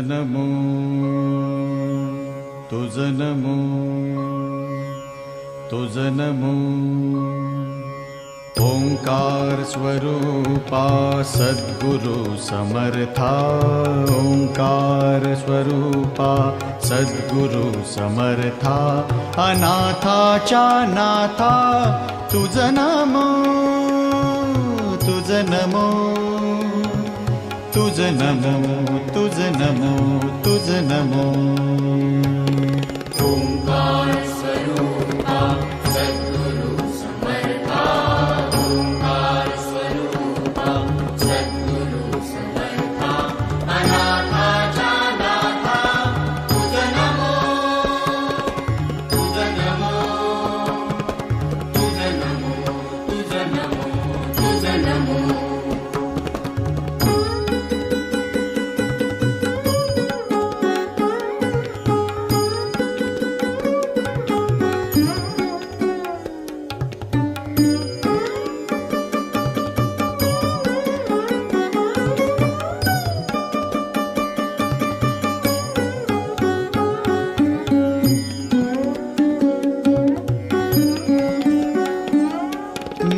नमो तुझ नमो तुझ नमो ओंकार स्वरूपा सद्गुरु समर्था ओंकार स्वरूपा सद्गुरु समर्था अनाथाच्या नाथा तुझ नमो तुझ नमो तुझ नमो तुझ नमो तुझ नमो ओंकार स्वरूपा सद्गुरु समर्था ओंकार स्वरूपा सद्गुरु समर्था अनाथाच्या नाथा तुझ नमो तुझ नमो तुझ नमो तुझ नमो तुझ नमो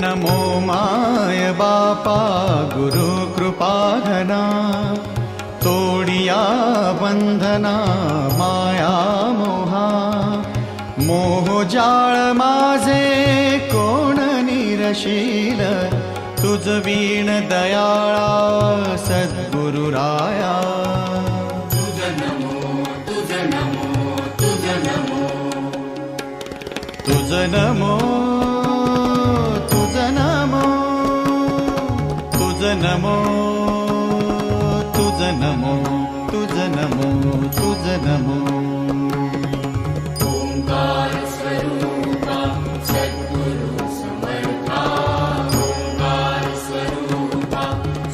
नमो माय बापा गुरु कृपाघना तोडिया बंधना माया मोहा मोहजाळ माझे कोण निरशील तुझ वीण दयाळा सद्गुरुराया तुझ नमो तुझ नमो तुझ नमो तुझ नमो तुझ नमो तुझ नमो तुझ नमो तुझ नमो तुझ नमो ओंकार स्वरूपा सद्गुरु समर्था ओंकार स्वरूपा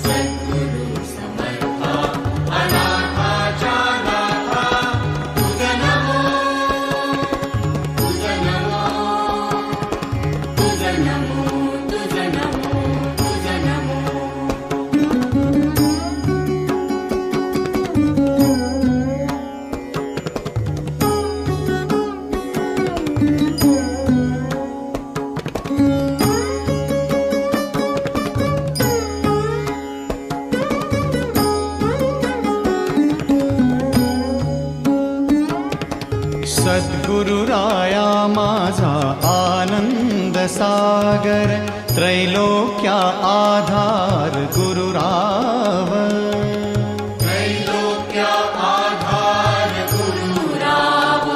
सद्गुरु समर्था अनाथाच्या नाथा तुझ नमो तुझ नमो तुझ नमो तुझ नमो तुझ नमो सद्गुरुराया माझा आनंद सागर त्रैलोक्या आधार गुरुराव त्रैलोक्या आधार गुरुराव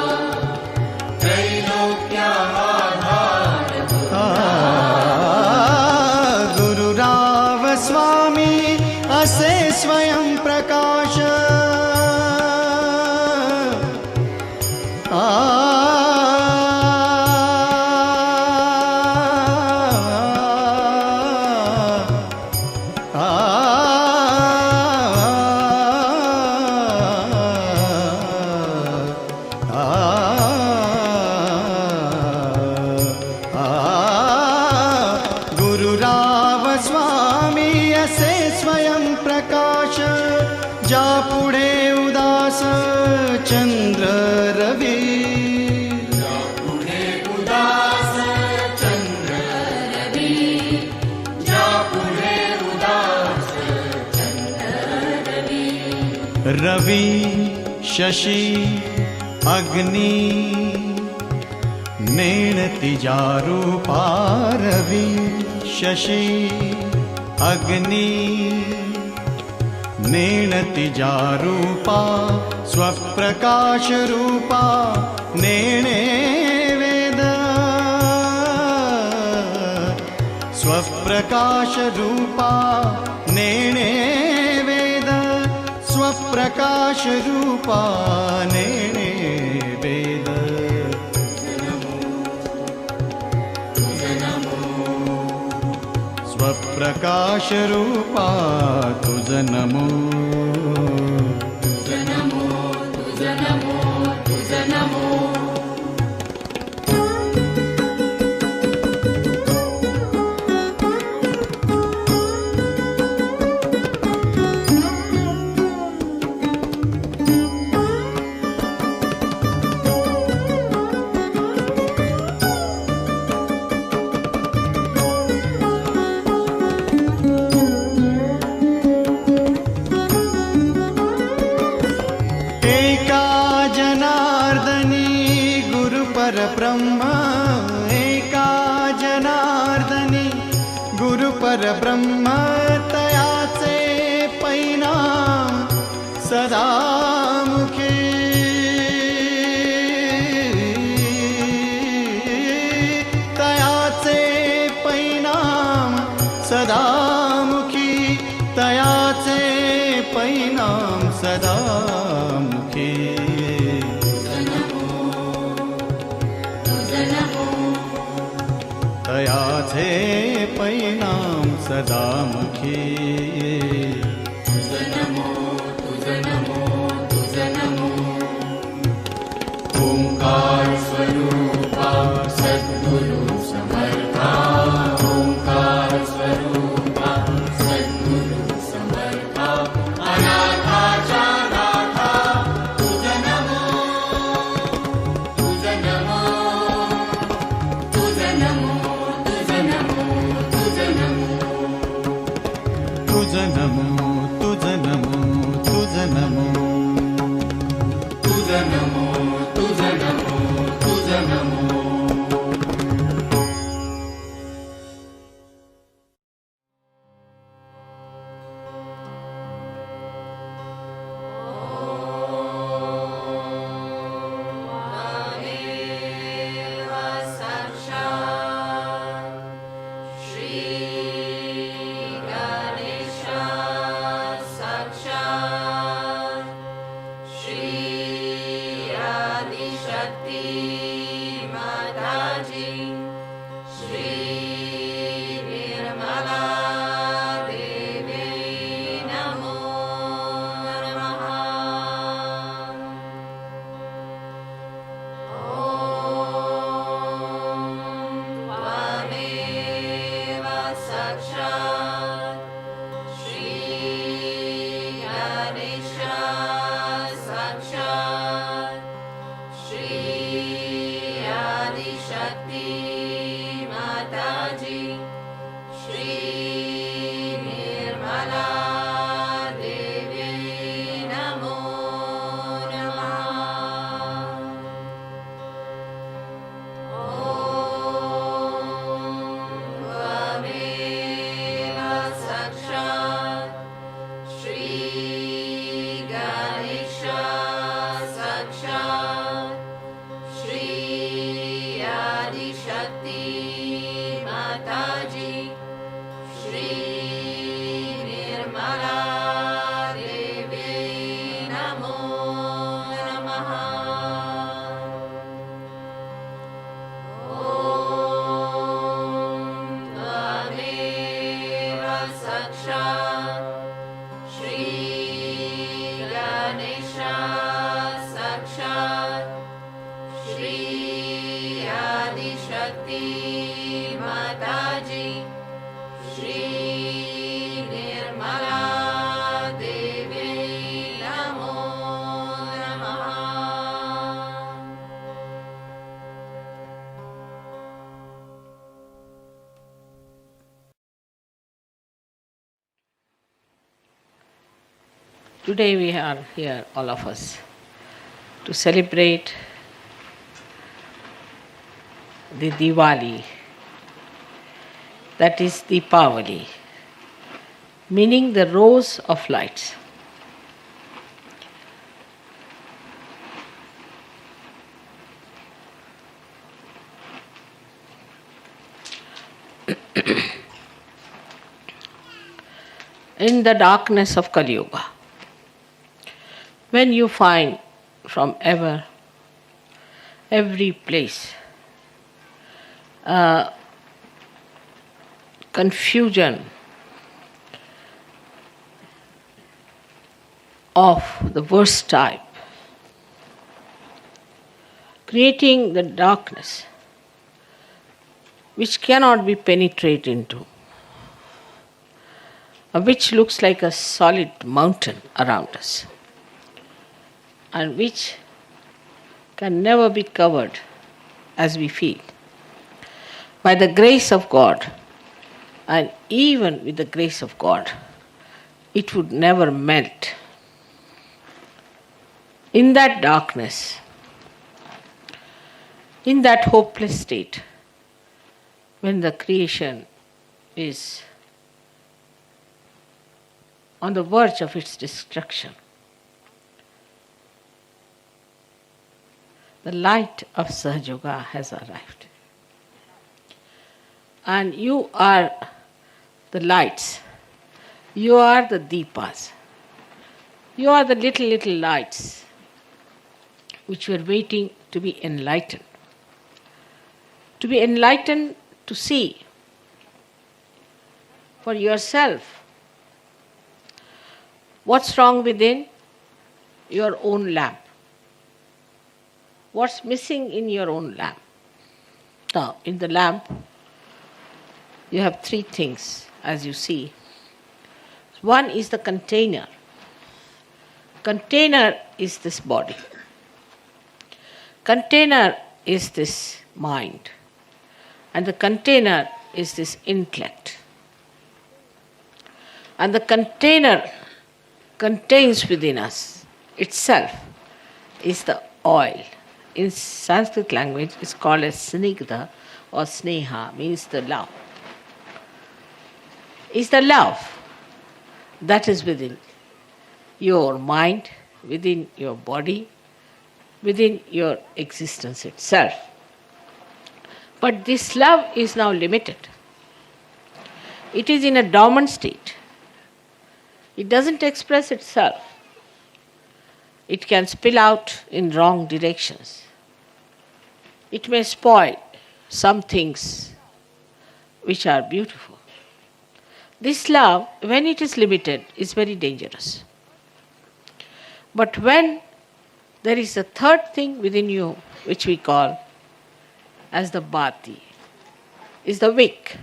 त्रैलोक्या आधार गुरुराव स्वामी असे स्वयं प्रकाश गुरुराव स्वामी असे स्वयं प्रकाश ज्या पुढे उदास चंद्र रवी पुढे उदास चंद्र रवी ज्या पुढे उदास चंद्र रवी रवी शशी अग्नि नेणती रूपा रवी शशी अग्नि नेणती रूपा स्वप्रकाश रूपा नेणे वेद स्वप्रकाश रूपा नेणे वेद स्वप्रकाश रूपा नेणे वेद स्वप्रकाश रूपा तुझ नमो तुझ नमो तुझ नमो तुझ नमो परब्रह्म तयाचे परिणाम सदा मुखी तयाचे परिणाम सदा मुखी तयाचे परिणाम सदा मुखी तयाचे परिणाम सदा मुखी ओंकार स्वरूपा सद्गुरु समर्था ओंकार स्वरूपा सद्गुरु समर्था अनाथाचा नाथा तुझ नमो तुझ नमो तुझ नमो तुझ नमो तुझ नमो तुझ नमो तुझ नमो तुझ नमो तुझ नमो तुझ नमो तुझ नमो Today we are here, all of us, to celebrate the Diwali, that is Deepavali, meaning the rose of lights. In the darkness of Kali Yuga, when you find from every place confusion of the worst type, creating the darkness which cannot be penetrated into, which looks like a solid mountain around us, and which can never be covered as we feel. By the grace of God, and even with the grace of God, it would never melt. In that darkness, in that hopeless state, when the creation is on the verge of its destruction. The light of Sahaja Yoga has arrived. And you are the lights. You are the deepas. You are the little lights which were waiting to be enlightened. To be enlightened to see for yourself what's wrong within your own lamp. What's missing in your own lamp? Now, in the lamp, you have three things, as you see. One is the container. Container is this body. Container is this mind. And the container is this intellect. And the container contains within us itself is the oil. In Sanskrit language, it's called as snigdha or sneha, means the love. It's the love that is within your mind, within your body, within your existence itself. But this love is now limited. It is in a dormant state. It doesn't express itself. It can spill out in wrong directions. It may spoil some things which are beautiful. This love, when it is limited, is very dangerous. But when there is a third thing within you, which we call as the bhati, is the wick.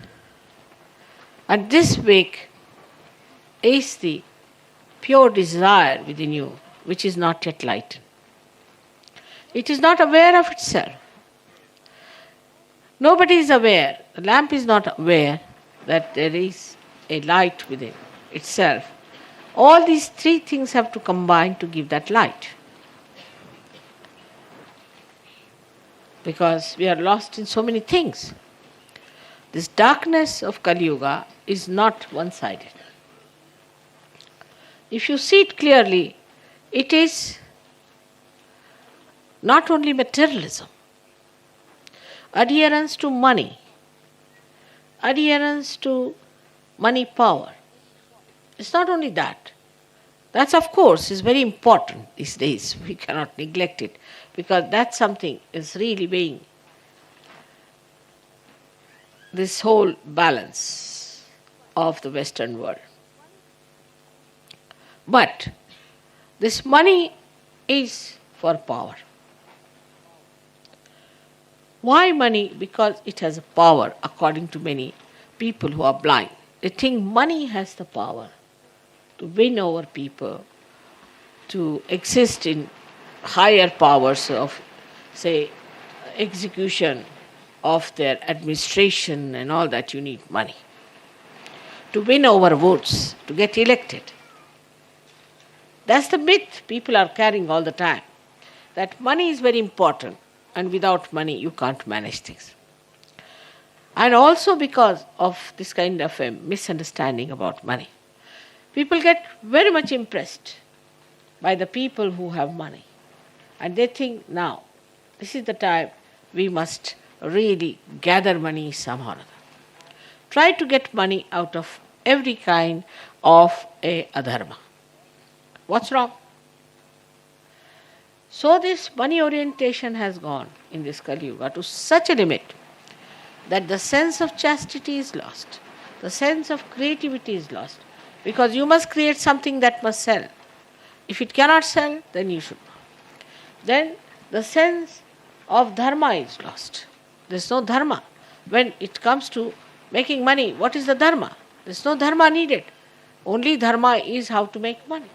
And this wick is the pure desire within you, which is not yet lightened. It is not aware of itself. Nobody is aware, the lamp is not aware that there is a light within itself. All these three things have to combine to give that light. Because we are lost in so many things. This darkness of Kali Yuga is not one-sided. If you see it clearly, it is not only materialism, adherence to money, adherence to money power. It's not only that. That's, of course, is very important these days. We cannot neglect it because that's something is really weighing this whole balance of the Western world. But this money is for power. Why money? Because it has a power, according to many people who are blind. They think money has the power to win over people, to exist in higher powers of, say, execution of their administration and all that. You need money. To win over votes, to get elected. That's the myth people are carrying all the time. That money is very important and without money you can't manage things. And also because of this kind of a misunderstanding about money. People get very much impressed by the people who have money. And they think now, this is the time we must really gather money somehow or other. Try to get money out of every kind of a adharma. What's wrong? So this money orientation has gone in this Kali Yuga to such a limit that the sense of chastity is lost. The sense of creativity is lost. Because you must create something that must sell. If it cannot sell, then you should not. Then the sense of dharma is lost. There's no dharma. When it comes to making money, what is the dharma? There's no dharma needed. Only dharma is how to make money.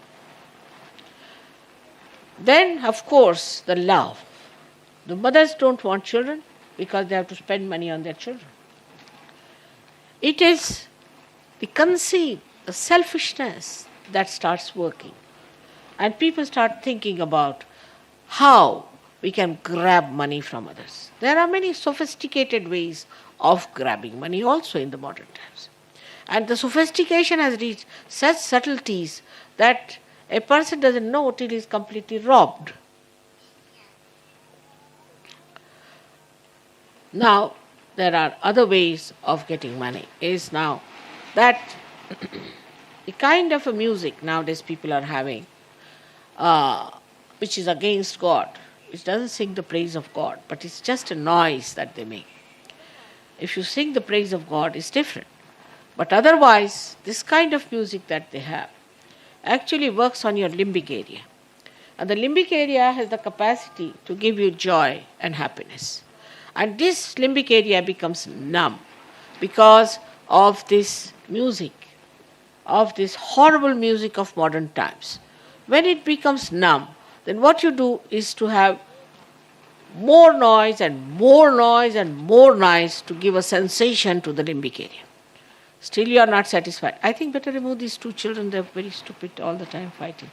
Then, of course, the love. The mothers don't want children because they have to spend money on their children. It is the conceit, the selfishness that starts working. And people start thinking about how we can grab money from others. There are many sophisticated ways of grabbing money also in the modern times. And the sophistication has reached such subtleties that a person doesn't know till he is completely robbed. Now, there are other ways of getting money. Is now that the kind of a music nowadays people are having, which is against God. It doesn't sing the praise of God, but it's just a noise that they make. If you sing the praise of God, it's different. But otherwise, this kind of music that they have actually works on your limbic area. And the limbic area has the capacity to give you joy and happiness. And this limbic area becomes numb because of this music, of this horrible music of modern times. When it becomes numb, then what you do is to have more noise and more noise and more noise to give a sensation to the limbic area. Still you are not satisfied. I think better remove these two children, they are very stupid all the time fighting.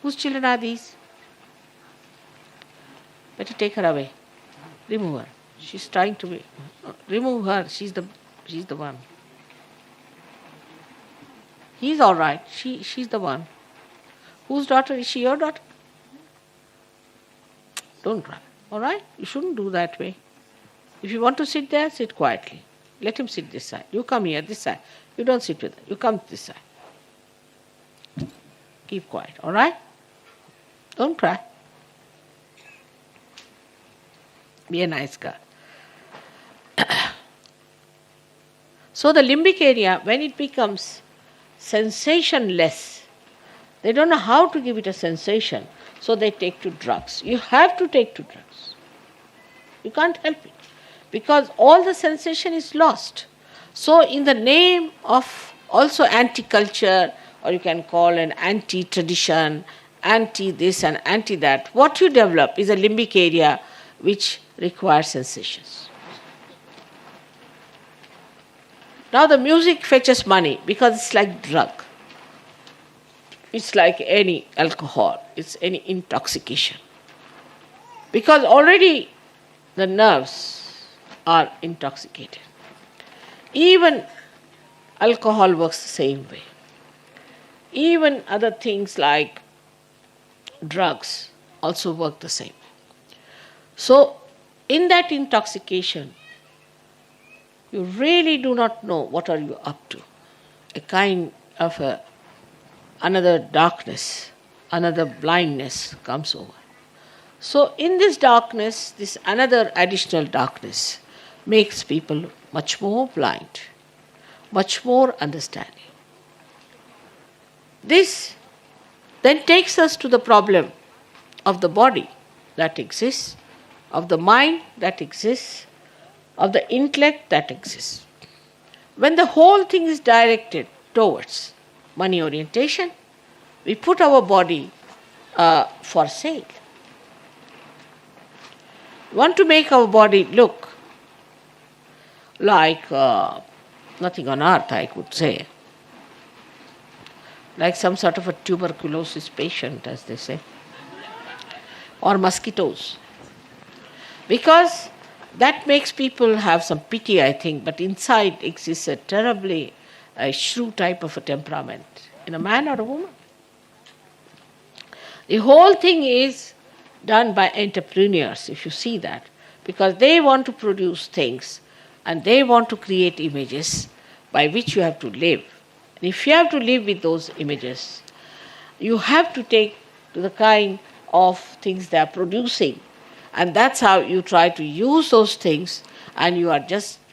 Whose children are these? Better take her away. Remove her. She's trying to be. Remove her. She's the one. He's all right. She's the one. Whose daughter? Is she your daughter? Don't cry. All right? You shouldn't do that way. If you want to sit there, sit quietly. Let him sit this side. You come here, this side. You don't sit with him. You come this side. Keep quiet. All right? Don't cry. Be a nice girl. So the limbic area, when it becomes sensationless, they don't know how to give it a sensation, so they take to drugs. You have to take to drugs. You can't help it, because all the sensation is lost. So in the name of also anti-culture, or you can call an anti-tradition, anti-this and anti-that, what you develop is a limbic area which requires sensations. Now the music fetches money because it's like drug. It's like any alcohol. It's any intoxication. Because already the nerves are intoxicated. Even alcohol works the same way. Even other things like drugs also work the same way. So in that intoxication, you really do not know what are you up to. A kind of another darkness, another blindness comes over. So in this darkness, this another additional darkness makes people much more blind, much more understanding. This then takes us to the problem of the body that exists, of the mind that exists, of the intellect that exists. When the whole thing is directed towards money orientation, we put our body for sale. We want to make our body look like nothing on earth, I could say. Like some sort of a tuberculosis patient, as they say, or mosquitoes. Because that makes people have some pity, I think, but inside exists a terribly shrew type of a temperament in a man or a woman. The whole thing is done by entrepreneurs, if you see that, because they want to produce things and they want to create images by which you have to live. And if you have to live with those images, you have to take to the kind of things they are producing. And that's how you try to use those things, and you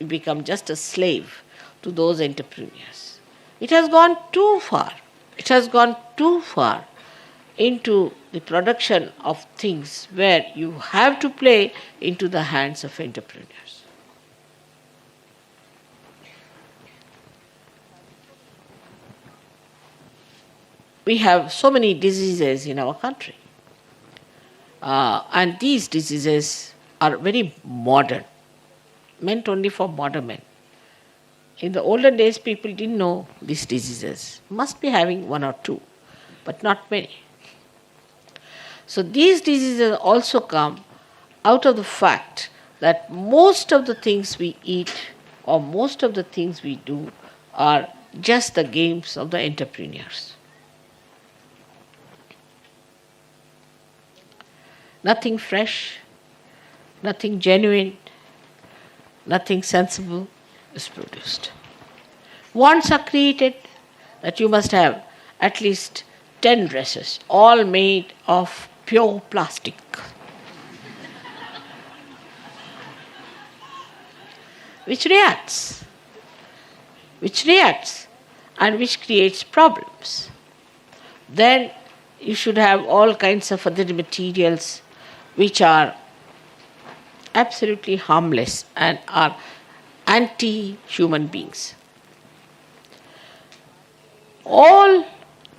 become just a slave to those entrepreneurs. It has gone too far. It has gone too far into the production of things where you have to play into the hands of entrepreneurs. We have so many diseases in our country. And these diseases are very modern, meant only for modern men. In the olden days, people didn't know these diseases. Must be having one or two, but not many. So these diseases also come out of the fact that most of the things we eat or most of the things we do are just the games of the entrepreneurs. Nothing fresh, nothing genuine, nothing sensible is produced. Wants are created that you must have at least 10 dresses, all made of pure plastic. Which reacts, and which creates problems. Then you should have all kinds of other materials which are absolutely harmless and are anti-human beings. All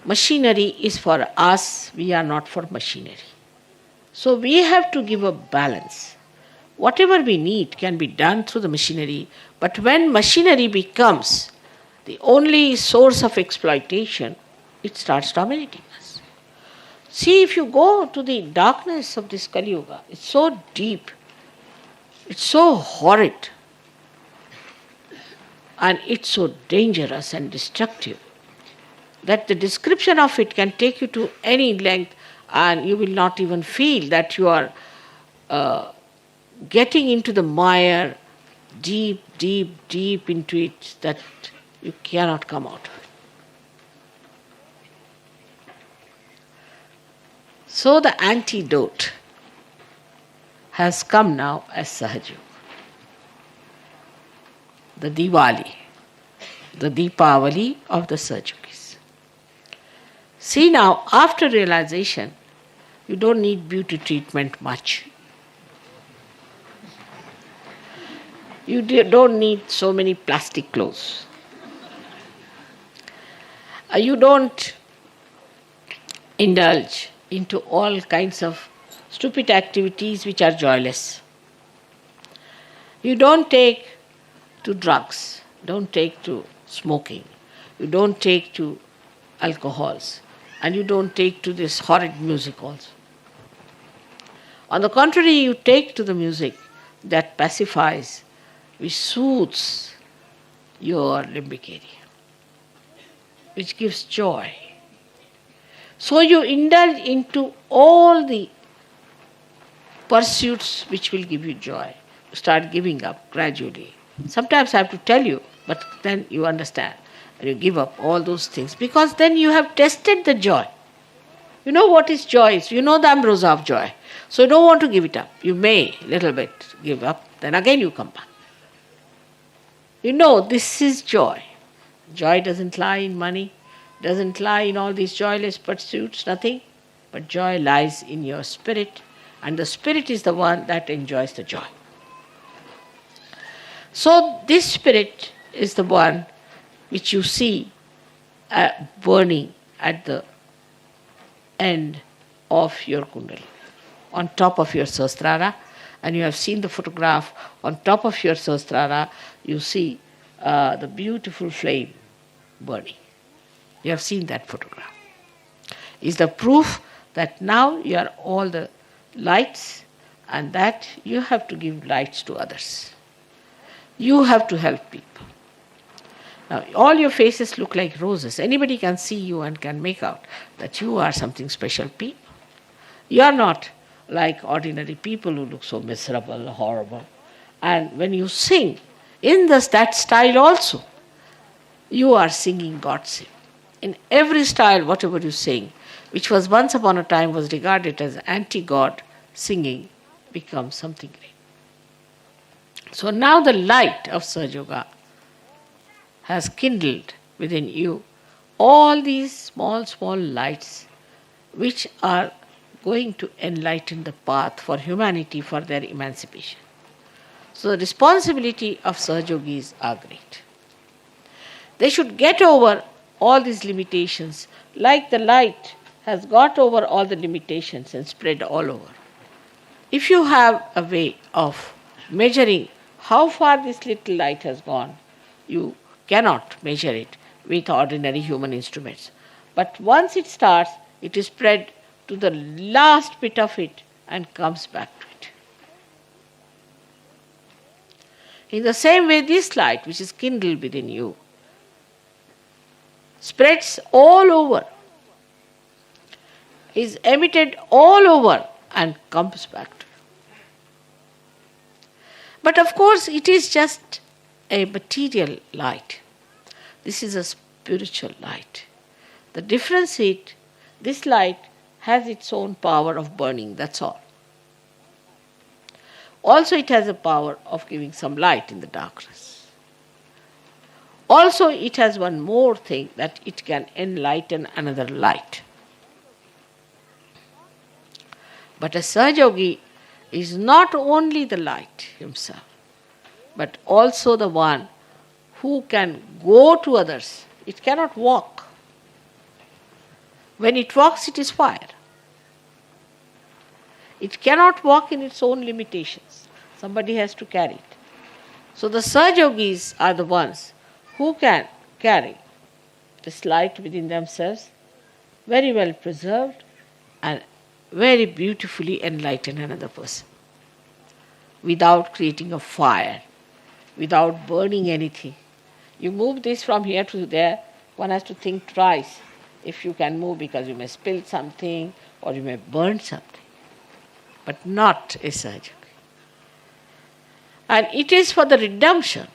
machinery is for us, we are not for machinery. So we have to give a balance. Whatever we need can be done through the machinery, but when machinery becomes the only source of exploitation, it starts dominating us. See, if you go to the darkness of this Kali Yuga, it's so deep, it's so horrid, and it's so dangerous and destructive that the description of it can take you to any length and you will not even feel that you are getting into the mire deep, deep, deep into it, that you cannot come out of it. So the antidote has come now as Sahaja Yoga. The Diwali, the Deepavali of the Sahaja Yogis. See now, after realization, you don't need beauty treatment much. You don't need so many plastic clothes. You don't indulge into all kinds of stupid activities which are joyless. You don't take to drugs, don't take to smoking, you don't take to alcohols, and you don't take to this horrid music also. On the contrary, you take to the music that pacifies, which soothes your limbic area, which gives joy. So you indulge into all the pursuits which will give you joy. You start giving up gradually. Sometimes I have to tell you, but then you understand. And you give up all those things because then you have tested the joy. You know what is joy? You know the ambrosia of joy. So you don't want to give it up. You may a little bit give up, then again you come back. You know this is joy. Joy doesn't lie in money, doesn't lie in all these joyless pursuits, nothing. But joy lies in your spirit, and the spirit is the one that enjoys the joy. So this spirit is the one which you see burning at the end of your kundalini, on top of your sahasrara, and you have seen the photograph. On top of your sahasrara, you see the beautiful flame burning. You have seen that photograph. Is the proof that now you are all the lights, and that you have to give lights to others. You have to help people. Now, all your faces look like roses. Anybody can see you and can make out that you are something special people. You are not like ordinary people who look so miserable, horrible. And when you sing, in that style also, you are singing God's hymn. In every style, whatever you sing, which was once upon a time was regarded as anti-God singing, becomes something great. So now the light of Sahaja Yoga has kindled within you all these small, small lights which are going to enlighten the path for humanity for their emancipation. So the responsibility of Sahaja Yogis are great. They should get over all these limitations, like the light has got over all the limitations and spread all over. If you have a way of measuring how far this little light has gone, you cannot measure it with ordinary human instruments. But once it starts, it is spread to the last bit of it and comes back to it. In the same way, this light which is kindled within you spreads all over, is emitted all over and comes back to you. But of course, it is just a material light. This is a spiritual light. The difference is, this light has its own power of burning, that's all. Also, it has a power of giving some light in the darkness. Also, it has one more thing, that it can enlighten another light. But a Sahaja is not only the light himself, but also the one who can go to others. It cannot walk. When it walks, it is fire. It cannot walk in its own limitations. Somebody has to carry it. So the Sahajogis are the ones who can carry this light within themselves, very well preserved, and very beautifully enlighten another person without creating a fire, without burning anything. You move this from here to there, one has to think twice if you can move, because you may spill something or you may burn something, but not a Sahaja. And it is for the redemption.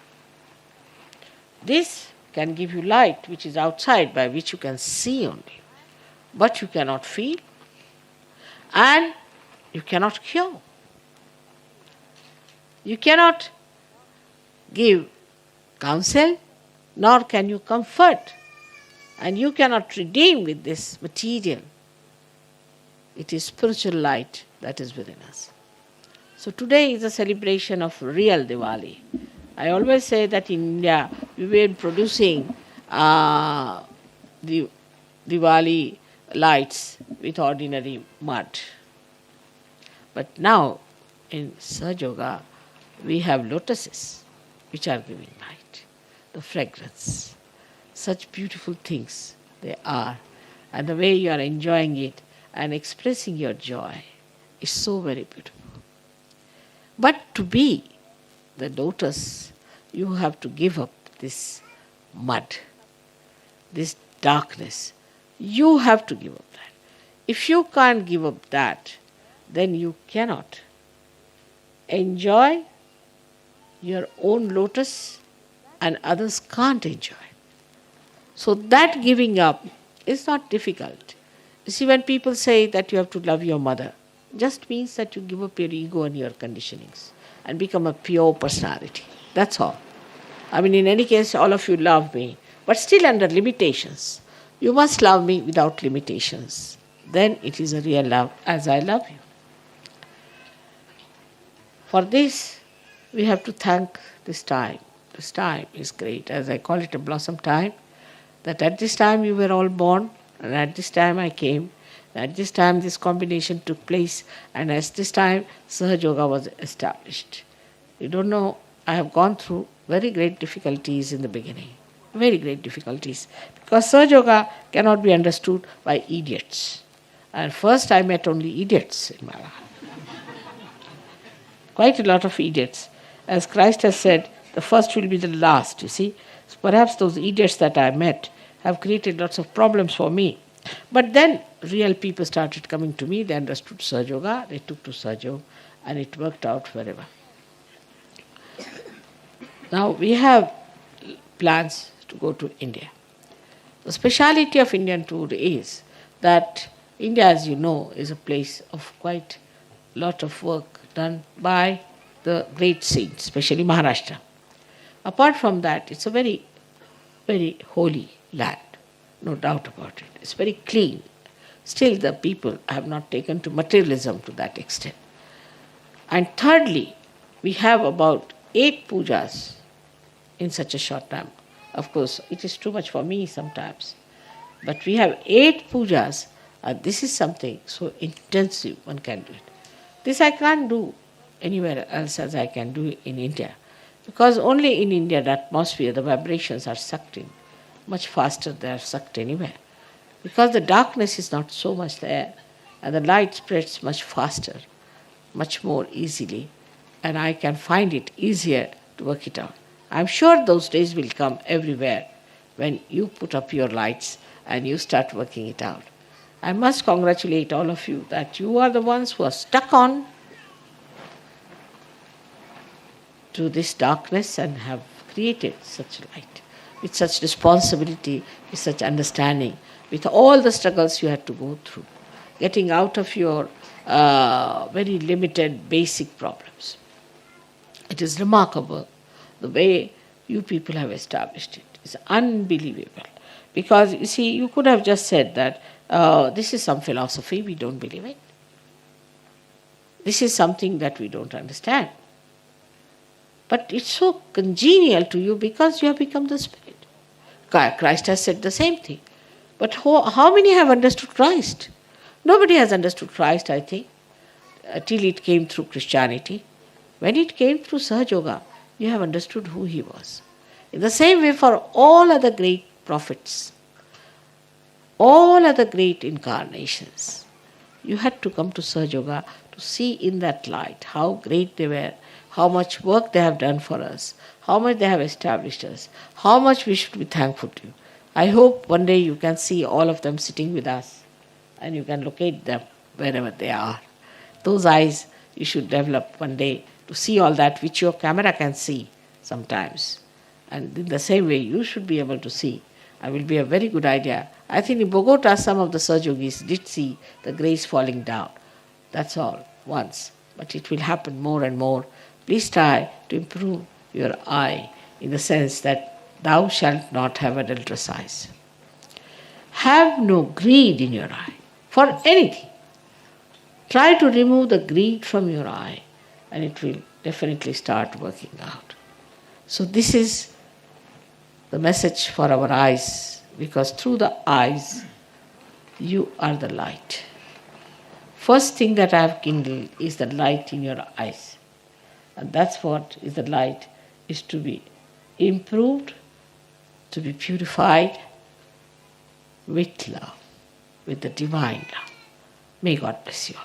This can give you light which is outside, by which you can see only, but you cannot feel and you cannot cure. You cannot give counsel, nor can you comfort, and you cannot redeem with this material. It is spiritual light that is within us. So today is a celebration of real Diwali. I always say that in India we were producing the Diwali lights with ordinary mud. But now in Sahaja Yoga we have lotuses which are giving light, the fragrance. Such beautiful things they are. And the way you are enjoying it and expressing your joy is so very beautiful. But to be the lotus, you have to give up this mud, this darkness. You have to give up that. If you can't give up that, then you cannot enjoy your own lotus and others can't enjoy. So that giving up is not difficult. You see, when people say that you have to love your mother, just means that you give up your ego and your conditionings and become a pure personality. That's all. I mean, in any case, all of you love me, but still under limitations. You must love me without limitations. Then it is a real love, as I love you. For this, we have to thank this time. This time is great, as I call it a blossom time, that at this time you were all born, and at this time I came, at this time this combination took place, and at this time Sahaja Yoga was established. You don't know, I have gone through very great difficulties in the beginning, very great difficulties, because Sahaja Yoga cannot be understood by idiots. And first I met only idiots in my life. Quite a lot of idiots. As Christ has said, the first will be the last, you see. So perhaps those idiots that I met have created lots of problems for me. But then real people started coming to me, they understood Sahaja Yoga, they took to Sahaja Yoga, and it worked out very well. Now we have plans to go to India. The speciality of Indian tour is that India, as you know, is a place of quite a lot of work done by the great saints, especially Maharashtra. Apart from that, it's a very, very holy land, no doubt about it. It's very clean. Still, the people have not taken to materialism to that extent. And thirdly, we have about 8 pujas in such a short time. Of course, it is too much for me sometimes. But we have 8 pujas. This is something so intensive, one can do it. This I can't do anywhere else as I can do in India. Because only in India the atmosphere, the vibrations are sucked in. Much faster they are sucked anywhere. Because the darkness is not so much there, and the light spreads much faster, much more easily, and I can find it easier to work it out. I'm sure those days will come everywhere, when you put up your lights and you start working it out. I must congratulate all of you that you are the ones who are stuck on to this darkness and have created such light, with such responsibility, with such understanding, with all the struggles you had to go through, getting out of your very limited basic problems. It is remarkable the way you people have established it. It's unbelievable. Because, you see, you could have just said that this is some philosophy, we don't believe it. This is something that we don't understand. But it's so congenial to you because you have become the Spirit. Christ has said the same thing. But how many have understood Christ? Nobody has understood Christ, I think, till it came through Christianity. When it came through Sahaja Yoga, you have understood who he was. In the same way for all other great prophets, all other great incarnations, you had to come to Sahaja Yoga to see in that light how great they were, how much work they have done for us, how much they have established us, how much we should be thankful to you. I hope one day you can see all of them sitting with us and you can locate them wherever they are. Those eyes you should develop one day to see all that which your camera can see sometimes. And in the same way you should be able to see. It will be a very good idea. I think in Bogota some of the Sahaja Yogis did see the grace falling down. That's all, once. But it will happen more and more. Please try to improve your eye in the sense that thou shalt not have adulterous eyes. Have no greed in your eye for anything. Try to remove the greed from your eye and it will definitely start working out. So this is the message for our eyes, because through the eyes you are the light. First thing that I have kindled is the light in your eyes. And that's what is the light, is to be improved, to be purified with love, with the divine love. May God bless you all.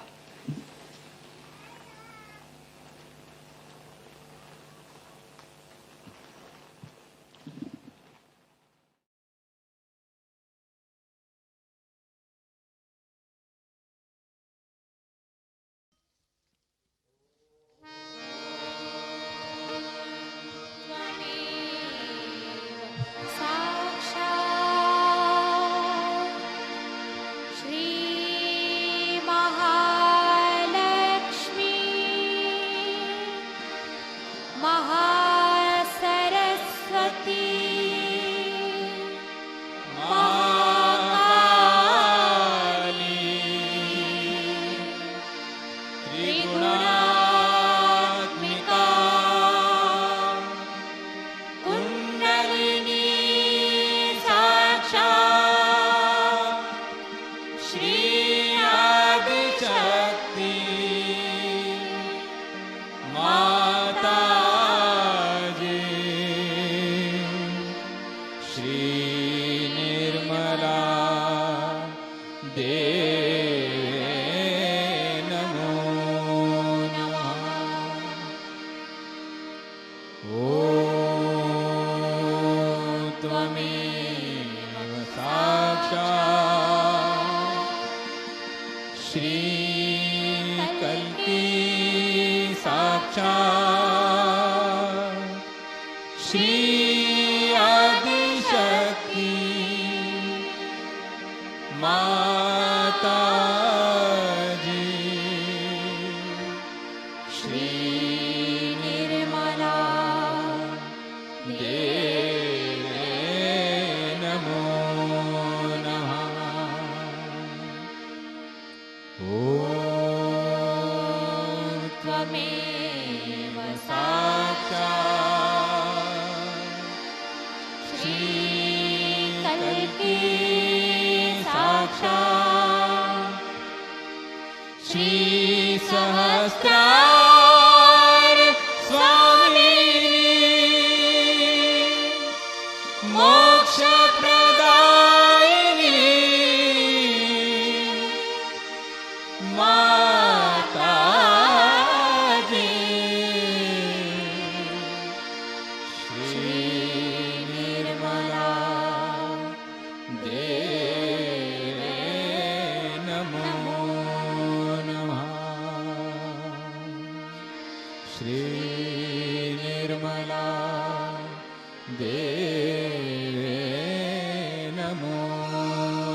नमो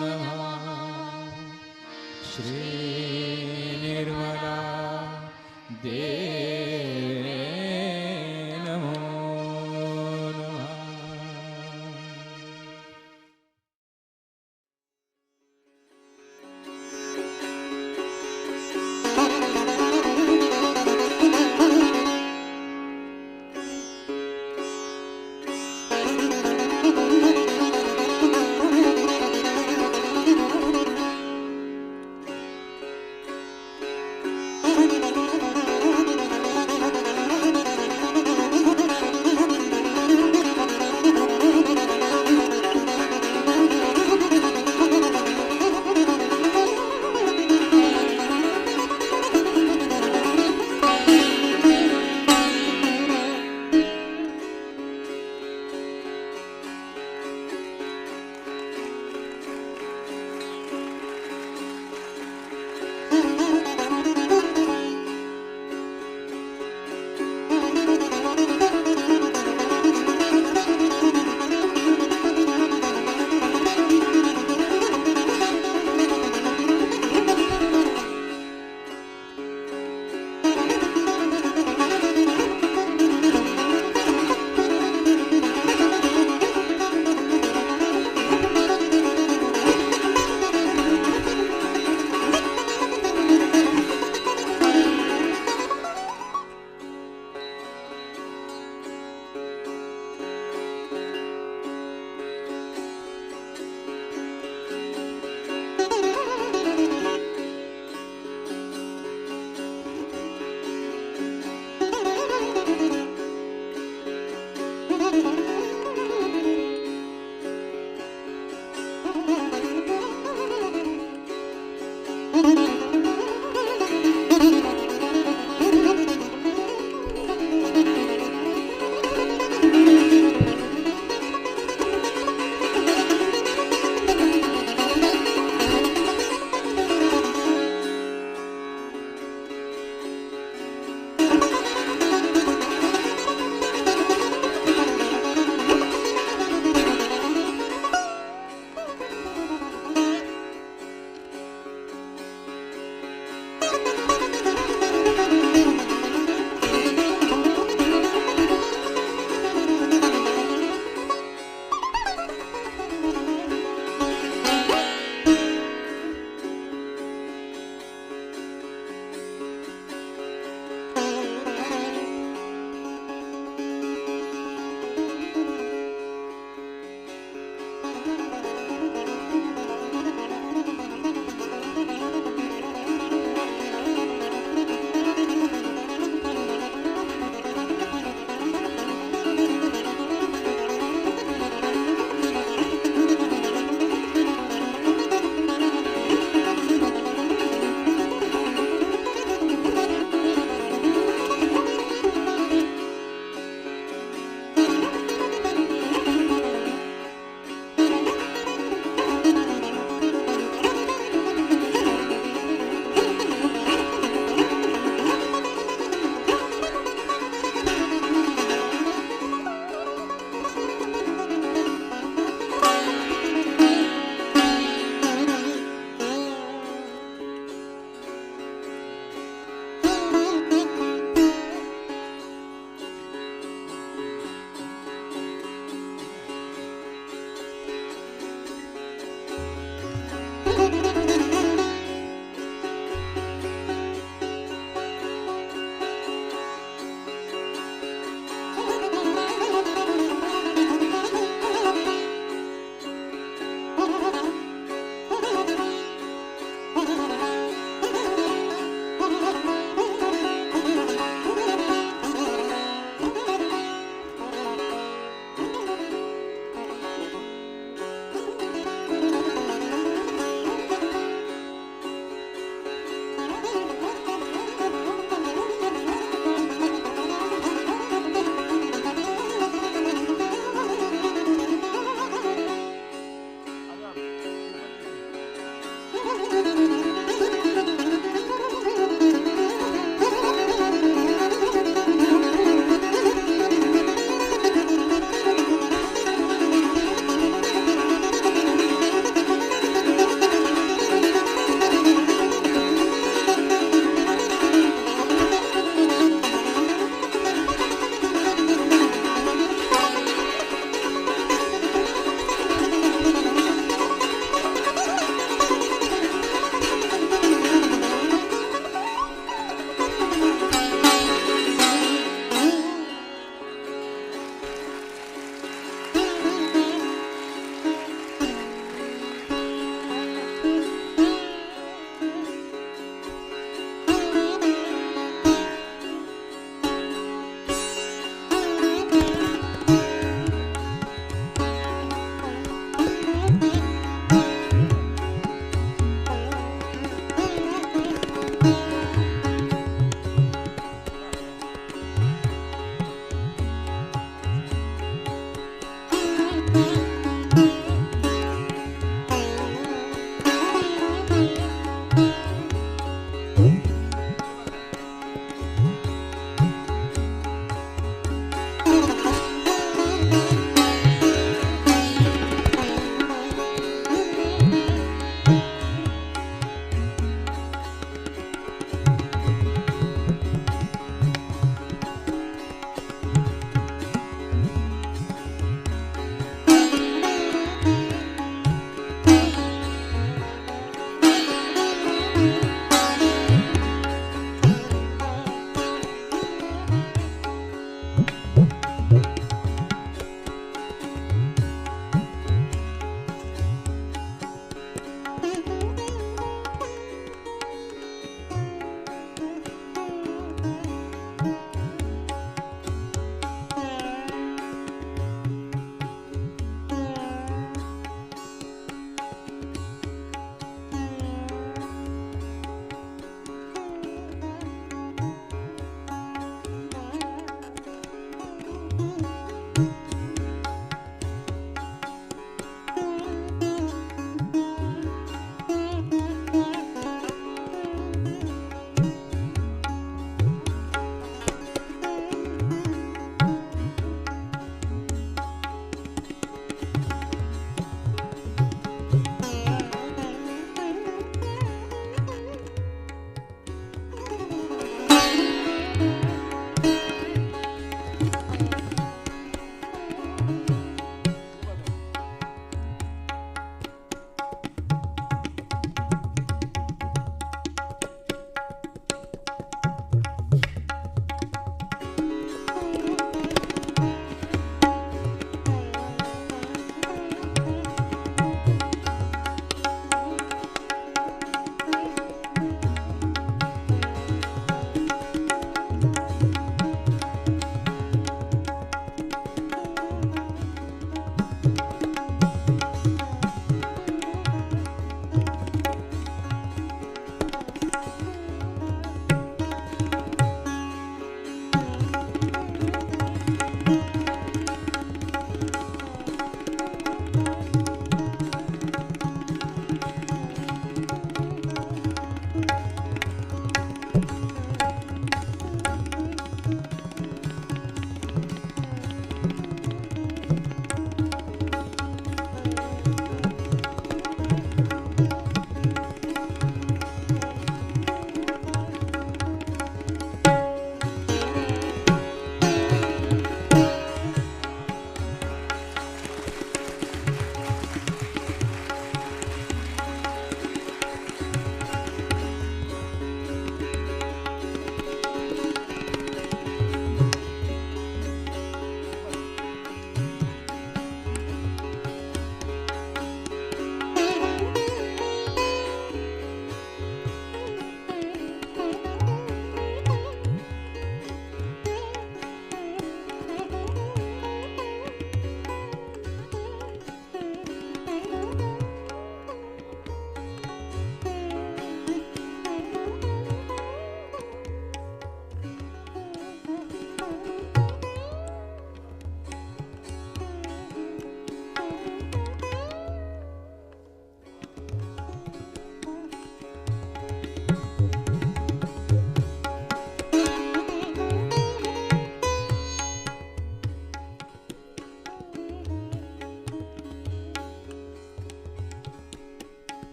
नमः श्री निर्मला देवे नमो नमः।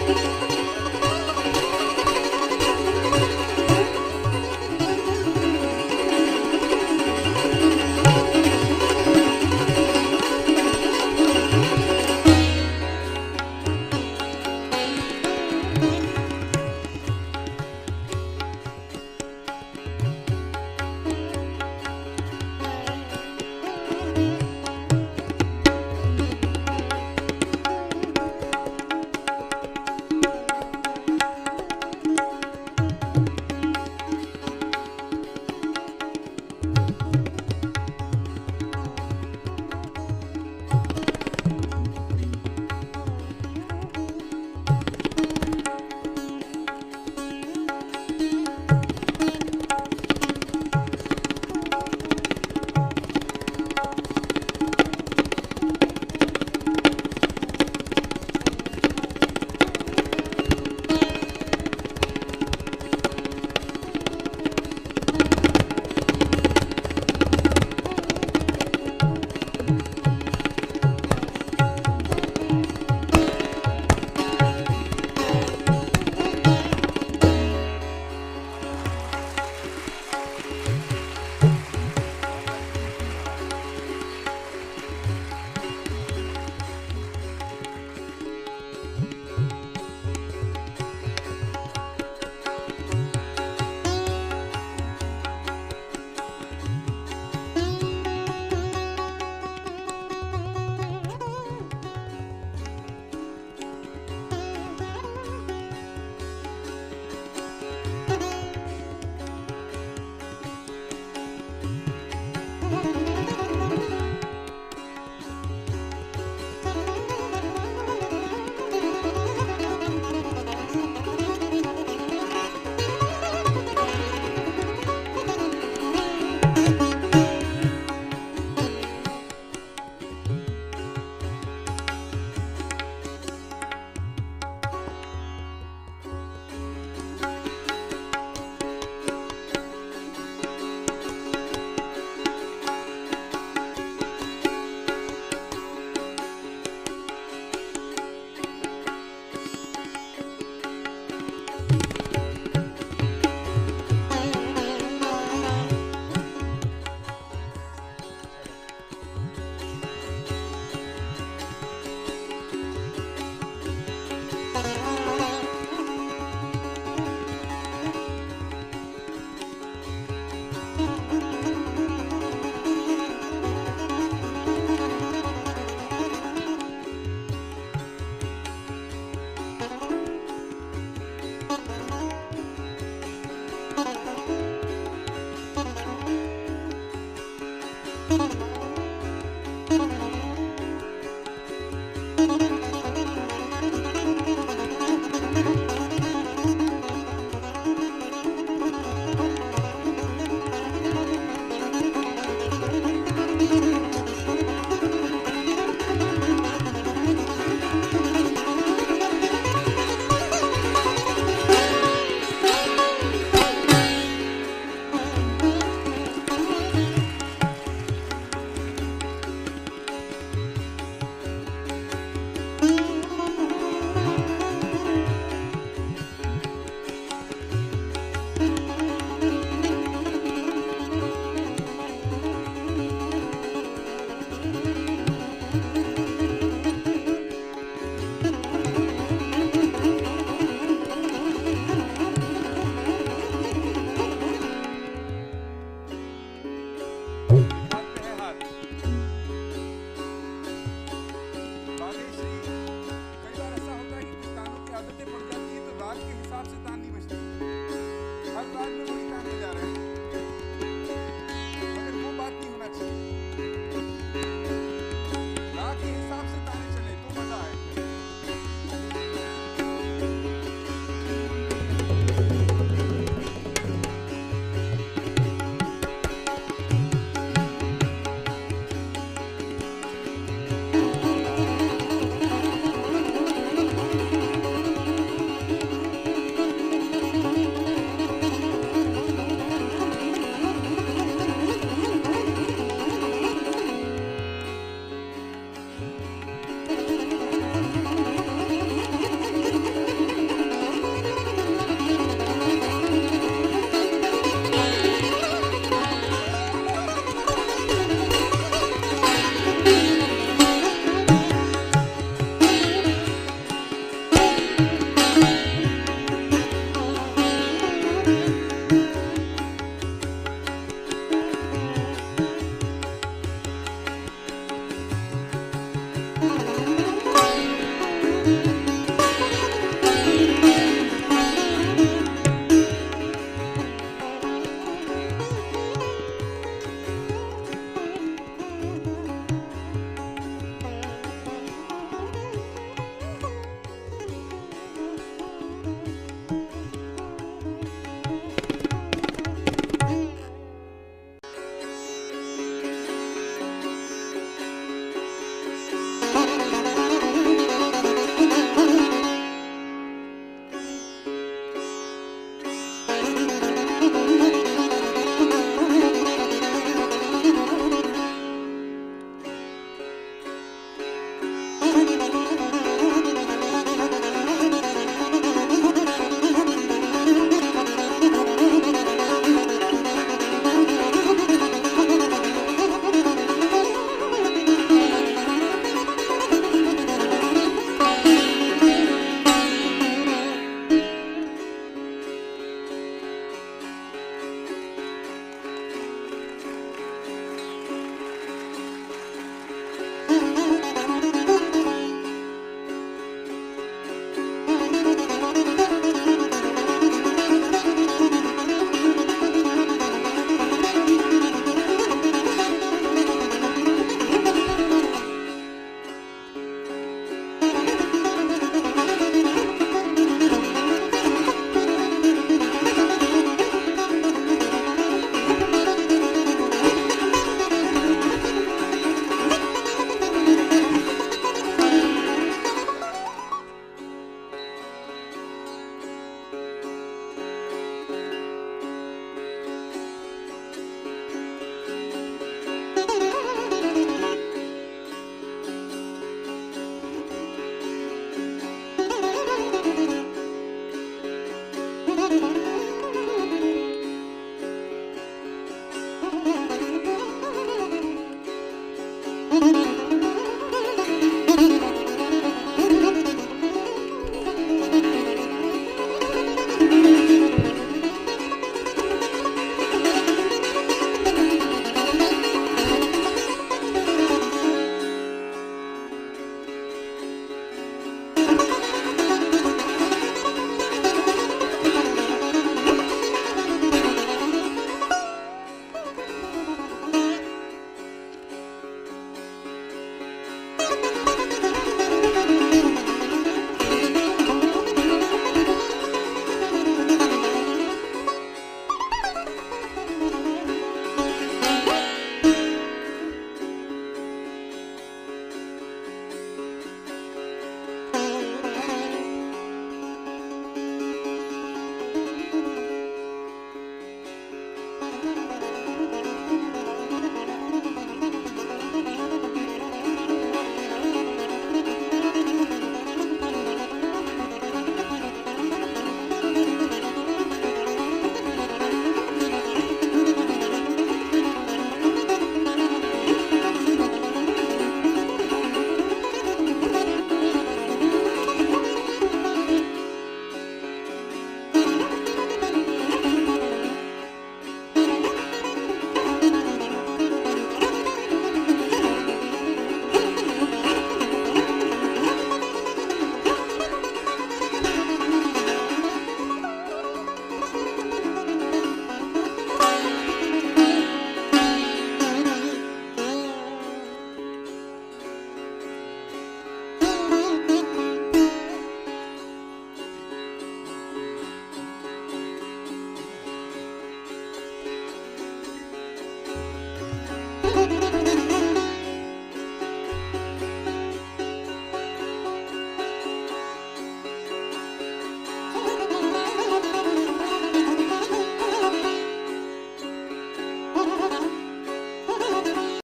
Thank you.